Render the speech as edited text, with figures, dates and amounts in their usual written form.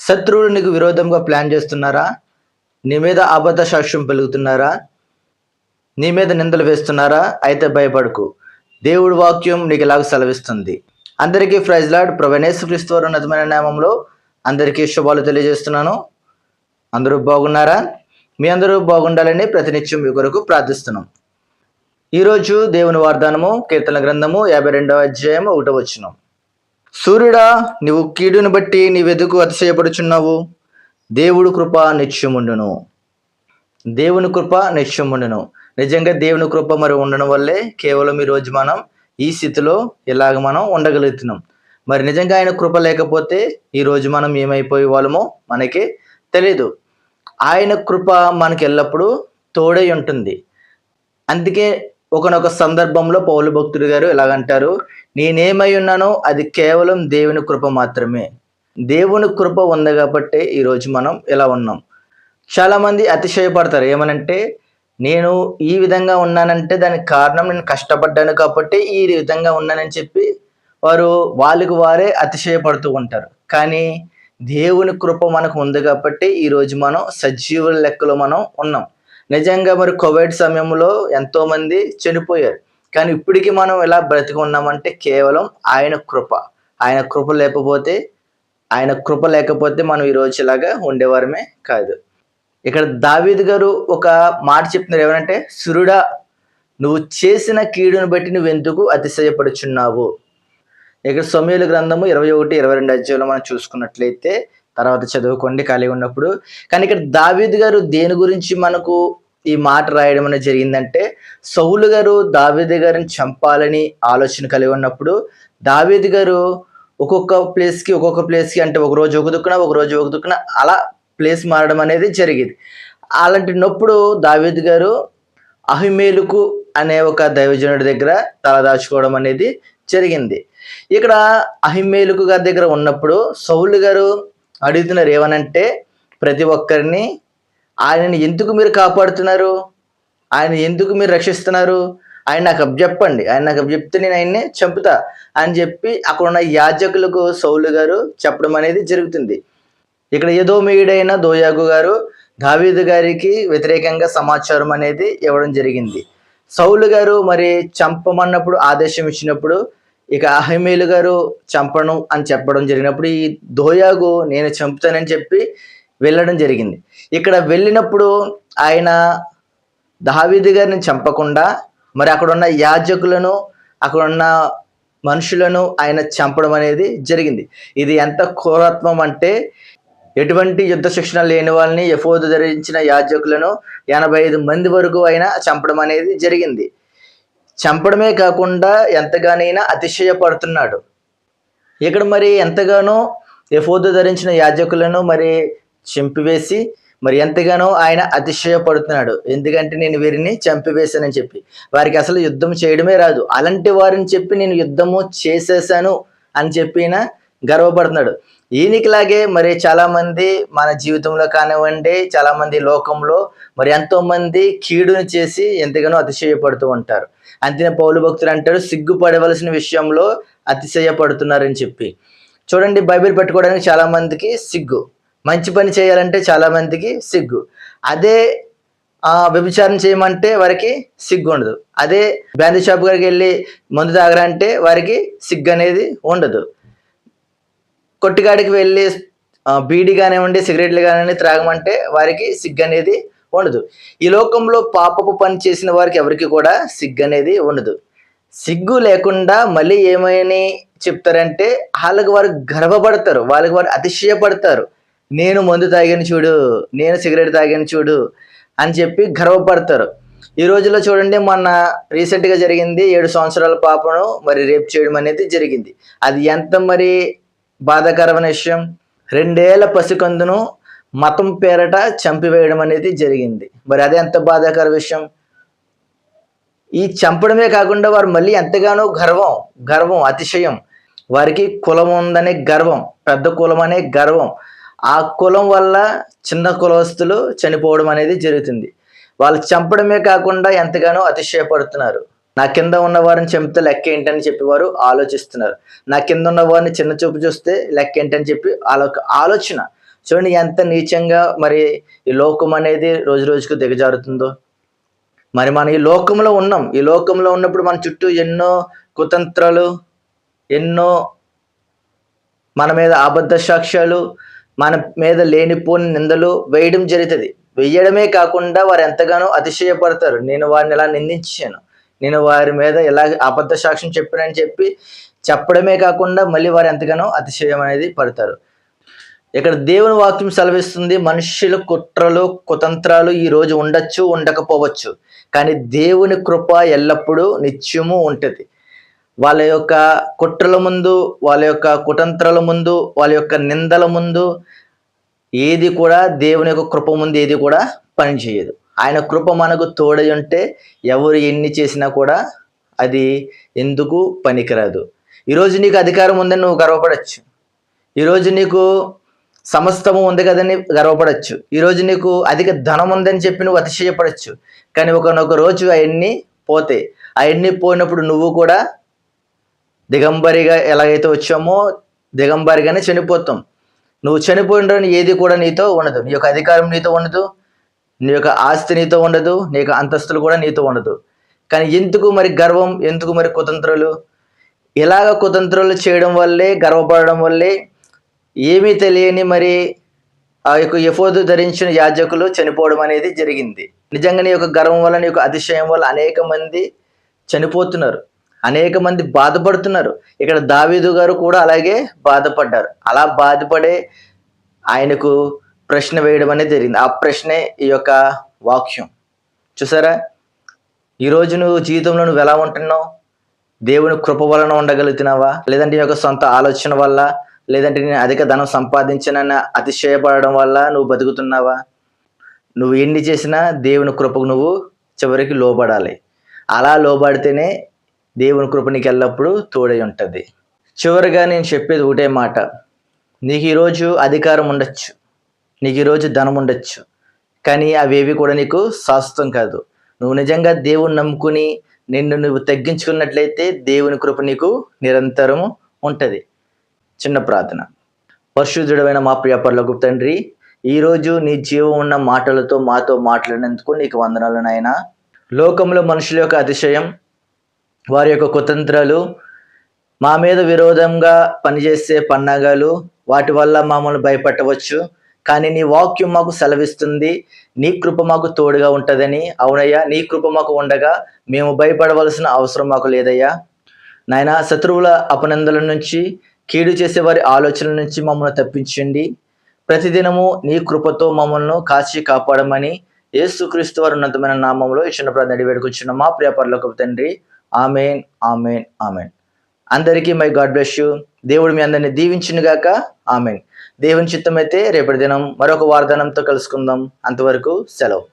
శత్రువులు నీకు విరోధంగా ప్లాన్ చేస్తున్నారా? నీ మీద అబద్ధ సాక్ష్యం పలుకుతున్నారా? నీ మీద నిందలు వేస్తున్నారా? అయితే భయపడకు. దేవుడి వాక్యం నీకు ఇలాగ సెలవిస్తుంది. అందరికీ ప్రైజ్ లార్డ్. ప్రభువైన యేసుక్రీస్తు వారి ఉన్నతమైన నామములో అందరికీ శుభాలు తెలియజేస్తున్నాను. అందరూ బాగున్నారా? మీ అందరూ బాగుండాలని ప్రతినిత్యం మీ కొరకు ప్రార్థిస్తున్నాం. ఈరోజు దేవుని వాగ్దానము కీర్తన గ్రంథము 52వ అధ్యాయం 1వ వచనం. సూర్యుడా, నీవు కీడును బట్టి నీవెందుకు అతిశయపడుచున్నావు? దేవుడి కృప నిత్యముండును. దేవుని కృప నిత్యముండును. నిజంగా దేవుని కృప మరి ఉండడం వల్లే కేవలం ఈరోజు మనం ఈ స్థితిలో ఇలాగ మనం ఉండగలుగుతున్నాం. మరి నిజంగా ఆయన కృప లేకపోతే ఈరోజు మనం ఏమైపోయే వాళ్ళమో మనకి తెలీదు. ఆయన కృప మనకి ఎల్లప్పుడూ తోడై ఉంటుంది. అందుకే ఒకనొక సందర్భంలో పౌలు భక్తుడు గారు ఇలాగంటారు, నేనేమై ఉన్నానో అది కేవలం దేవుని కృప మాత్రమే. దేవుని కృప ఉంది కాబట్టి ఈరోజు మనం ఇలా ఉన్నాం. చాలామంది అతిశయపడతారు. ఏమనంటే, నేను ఈ విధంగా ఉన్నానంటే దానికి కారణం నేను కష్టపడ్డాను కాబట్టి ఈ విధంగా ఉన్నానని చెప్పి వాళ్ళకి వారే అతిశయపడుతూ ఉంటారు. కానీ దేవుని కృప మనకు ఉంది కాబట్టి ఈరోజు మనం సజీవుల లెక్కలో మనం ఉన్నాం. నిజంగా మరి కోవిడ్ సమయంలో ఎంతోమంది చనిపోయారు. కానీ ఇప్పటికీ మనం ఎలా బ్రతికి ఉన్నామంటే కేవలం ఆయన కృప. ఆయన కృప లేకపోతే మనం ఈరోజు ఇలాగా ఉండేవారమే కాదు. ఇక్కడ దావీదు గారు ఒక మాట చెప్తున్నారు. ఏమంటే, సూర్యుడా, నువ్వు చేసిన కీడును బట్టి నువ్వెందుకు అతిశయపడుచున్నావు? ఇక్కడ సమూయేలు గ్రంథము 21, 22 అధ్యాయంలో మనం చూసుకున్నట్లయితే తర్వాత చదువుకోండి ఖాళీ ఉన్నప్పుడు. కానీ ఇక్కడ దావీదు గారు దేని గురించి మనకు ఈ మాట రాయడం అనేది జరిగిందంటే, సౌలు గారు దావీదు గారిని చంపాలని ఆలోచన కలిగి ఉన్నప్పుడు దావీదు గారు ఒక్కొక్క ప్లేస్కి అంటే ఒక రోజు ఒక దుక్కున అలా ప్లేస్ మారడం అనేది జరిగింది. అలాంటి నప్పుడు దావీదు గారు అహిమేలుకు అనే ఒక దైవజనుడి దగ్గర తలదాచుకోవడం అనేది జరిగింది. ఇక్కడ అహిమేలుకు గారి దగ్గర ఉన్నప్పుడు సౌలు గారు అడుగుతున్నారు ఏమనంటే, ప్రతి ఒక్కరిని ఆయనని ఎందుకు మీరు కాపాడుతున్నారు? ఆయన ఎందుకు మీరు రక్షిస్తున్నారు? ఆయన నాకు అప్పచెప్పండి, ఆయన నాకు అప్పచెప్తే నేను ఆయన్ని చంపుతా అని చెప్పి అక్కడ ఉన్న యాజకులకు సౌలు గారు చెప్పడం అనేది జరుగుతుంది. ఇక్కడ ఎదోమీయుడైన దోయాగు గారు దావీదు గారికి వ్యతిరేకంగా సమాచారం అనేది ఇవ్వడం జరిగింది. సౌలు గారు మరి చంపమన్నప్పుడు ఆదేశం ఇచ్చినప్పుడు ఇక అహిమేలు గారు చంపను అని చెప్పడం జరిగినప్పుడు ఈ దోయాగు నేను చంపుతానని చెప్పి వెళ్ళడం జరిగింది. ఇక్కడ వెళ్ళినప్పుడు ఆయన దావీదు గారిని చంపకుండా మరి అక్కడున్న యాజకులను అక్కడున్న మనుషులను ఆయన చంపడం అనేది జరిగింది. ఇది ఎంత క్రూరత్వం అంటే, ఎటువంటి యుద్ధ శిక్షణ లేని వాళ్ళని ఎఫోదు ధరించిన యాజకులను 85 మంది వరకు ఆయన చంపడం అనేది జరిగింది. చంపడమే కాకుండా ఎంతగానైనా అతిశయపడుతున్నాడు. ఇక్కడ మరి ఎంతగానో ఎఫోదు ధరించిన యాజకులను మరి చంపివేసి మరి ఎంతగానో ఆయన అతిశయపడుతున్నాడు. ఎందుకంటే నేను వీరిని చంపివేశానని చెప్పి, వారికి అసలు యుద్ధం చేయడమే రాదు, అలాంటి వారిని చెప్పి నేను యుద్ధము చేసేసాను అని చెప్పి గర్వపడుతున్నాడు. ఈయనకిలాగే మరి చాలామంది మన జీవితంలో కానివ్వండి, చాలామంది లోకంలో మరి ఎంతోమంది కీడుని చేసి ఎంతగానో అతిశయపడుతూ ఉంటారు. అంతే పౌలు భక్తుడు అంటాడు, సిగ్గుపడవలసిన విషయంలో అతిశయపడుతున్నారని చెప్పి. చూడండి, బైబిల్ పెట్టుకోవడానికి చాలామందికి సిగ్గు, మంచి పని చేయాలంటే చాలామందికి సిగ్గు. అదే వ్యభిచారం చేయమంటే వారికి సిగ్గు ఉండదు. అదే బ్రాందీ షాప్ గారికి వెళ్ళి మందు తాగరంటే వారికి సిగ్గు అనేది ఉండదు. కొట్టుగాడికి వెళ్ళి బీడీ కానివ్వండి, సిగరెట్లు కానివ్వండి త్రాగమంటే వారికి సిగ్గు అనేది ఉండదు. ఈ లోకంలో పాపపు పని చేసిన వారికి ఎవరికి కూడా సిగ్గు అనేది ఉండదు. సిగ్గు లేకుండా మళ్ళీ ఏమని చెప్తారంటే, వాళ్ళకి వారు గర్వపడతారు, వాళ్ళకి వారు అతిశయపడతారు. నేను మందు తాగాను చూడు, నేను సిగరెట్ తాగాను చూడు అని చెప్పి గర్వపడతారు. ఈ రోజుల్లో చూడండి, మొన్న రీసెంట్గా జరిగింది, 7 సంవత్సరాల పాపను మరి రేప్ చేయడం అనేది జరిగింది. అది ఎంత మరి బాధాకరమైన విషయం. 2 ఏళ్ల పసికందును మతం పేరట చంపివేయడం అనేది జరిగింది. మరి అదే ఎంత బాధాకర విషయం. ఈ చంపడమే కాకుండా వారు మళ్ళీ ఎంతగానో గర్వం, అతిశయం. వారికి కులం ఉందనే గర్వం, పెద్ద కులం అనే గర్వం. ఆ కులం వల్ల చిన్న కులస్తులు చనిపోవడం అనేది జరుగుతుంది. వాళ్ళు చంపడమే కాకుండా ఎంతగానో అతిశయపడుతున్నారు. నా కింద ఉన్న వారిని చంపితే లెక్క ఏంటని చెప్పి వారు ఆలోచిస్తున్నారు. నా కింద ఉన్న వారిని చిన్న చూపు చూస్తే లెక్క ఏంటని చెప్పి ఆలోచన. చూడండి ఎంత నీచంగా మరి ఈ లోకం అనేది రోజు రోజుకు దిగజారుతుందో. మరి మనం ఈ లోకంలో ఉన్నాం. ఈ లోకంలో ఉన్నప్పుడు మన చుట్టూ ఎన్నో కుతంత్రాలు, ఎన్నో మన మీద అబద్ధ సాక్ష్యాలు, మన మీద లేనిపోని నిందలు వేయడం జరుగుతుంది. వేయడమే కాకుండా వారు ఎంతగానో అతిశయపడతారు. నేను వారిని ఇలా నిందించాను, నేను వారి మీద ఇలా అబద్ధ సాక్ష్యం చెప్పానని చెప్పి చెప్పడమే కాకుండా మళ్ళీ వారు ఎంతగానో అతిశయం అనేది పడతారు. ఇక్కడ దేవుని వాక్యం సెలవిస్తుంది, మనుష్యుల కుట్రలు కుతంత్రాలు ఈ రోజు ఉండొచ్చు, ఉండకపోవచ్చు, కానీ దేవుని కృప ఎల్లప్పుడూ నిత్యము ఉంటుంది. వాళ్ళ యొక్క కుట్రల ముందు, వాళ్ళ యొక్క కుతంత్రాల ముందు, వాళ్ళ యొక్క నిందల ముందు ఏది కూడా దేవుని యొక్క కృప ముందు ఏది కూడా పనిచేయదు. ఆయన కృప మనకు తోడై ఉంటే ఎవరు ఎన్ని చేసినా కూడా అది ఎందుకు పనికిరాదు. ఈరోజు నీకు అధికారం ఉందని నువ్వు గర్వపడచ్చు, ఈరోజు నీకు సమస్తము ఉంది కదని గర్వపడచ్చు, ఈరోజు నీకు అధిక ధనం ఉందని చెప్పి నువ్వు అతిశయపడచ్చు. కానీ ఒకనొక రోజు అవన్నీ పోతాయి. అవన్నీ పోయినప్పుడు నువ్వు కూడా దిగంబరిగా ఎలాగైతే వచ్చామో దిగంబరిగానే చనిపోతాం. నువ్వు చనిపోయిన ఏది కూడా నీతో ఉండదు. నీ యొక్క అధికారం నీతో ఉండదు, నీ యొక్క ఆస్తి నీతో ఉండదు, నీ యొక్క అంతస్తులు కూడా నీతో ఉండదు. కానీ ఎందుకు మరి గర్వం, ఎందుకు మరి కుతంత్రాలు? ఇలాగ కుతంత్రాలు చేయడం వల్లే, గర్వపడడం వల్లే ఏమీ తెలియని మరి ఆ యొక్క ఎఫోదు ధరించిన యాజకులు చనిపోవడం అనేది జరిగింది. నిజంగా నీ యొక్క గర్వం వల్ల, నీ యొక్క అతిశయం వల్ల అనేక మంది చనిపోతున్నారు, అనేక మంది బాధపడుతున్నారు. ఇక్కడ దావీదు గారు కూడా అలాగే బాధపడ్డారు. అలా బాధపడే ఆయనకు ప్రశ్న వేయడం అనేది జరిగింది. ఆ ప్రశ్నే ఈ యొక్క వాక్యం. చూసారా, ఈరోజు నువ్వు జీవితంలో నువ్వు ఎలా ఉంటున్నావు? దేవుని కృప వలన ఉండగలుగుతున్నావా? లేదంటే నీ యొక్క సొంత ఆలోచన వల్ల, లేదంటే నేను అధిక ధనం సంపాదించానన్న అతిశయపడడం వల్ల నువ్వు బతుకుతున్నావా? నువ్వు ఎన్ని చేసినా దేవుని కృపకు నువ్వు చివరికి లోబడాలి. అలా లోబడితేనే దేవుని కృప నీకు ఎల్లప్పుడూ తోడై ఉంటుంది. చివరిగా నేను చెప్పేది ఒకటే మాట, నీకు ఈరోజు అధికారం ఉండొచ్చు, నీకు ఈరోజు ధనం ఉండొచ్చు, కానీ అవేవి కూడా నీకు శాశ్వతం కాదు. నువ్వు నిజంగా దేవుని నమ్ముకుని నిన్ను నువ్వు తగ్గించుకున్నట్లయితే దేవుని కృప నీకు నిరంతరము ఉంటుంది. చిన్న ప్రార్థన. పరిశుద్ధుడైన మా ప్రియ పరలోకపు తండ్రి, ఈరోజు నీ జీవం ఉన్న మాటలతో మాతో మాట్లాడినందుకు నీకు వందనాలు నాయనా. లోకంలో మనుషుల యొక్క అతిశయం, వారి యొక్క కుతంత్రాలు, మా మీద విరోధంగా పనిచేసే పన్నాగాలు, వాటి వల్ల మమ్మల్ని భయపెట్టవచ్చు. కానీ నీ వాక్యం మాకు సెలవిస్తుంది, నీ కృప మాకు తోడుగా ఉంటుందని. అవునయ్యా, నీ కృప మాకు ఉండగా మేము భయపడవలసిన అవసరం మాకు లేదయ్యా. నాయన, శత్రువుల అపనందల నుంచి, కీడు చేసే వారి ఆలోచనల నుంచి మమ్మల్ని తప్పించండి. ప్రతిదినము నీ కృపతో మమ్మల్ని కాచి కాపాడమని యేసుక్రీస్తు వారి ఉన్నతమైన నామంలో ఈ చిన్న ప్రార్థన వేడుకొచ్చున్న మా ప్రియ పరలోకపు తండ్రి. Amen, amen, amen. అందరికీ మై గాడ్ బ్లెస్ యూ. దేవుడు మీ అందరినీ దీవించును గాక. ఆమెన్. దేవుని చిత్తమైతే రేపటి దినం మరొక వాగ్దానంతో కలుసుకుందాం. అంతవరకు సెలవు.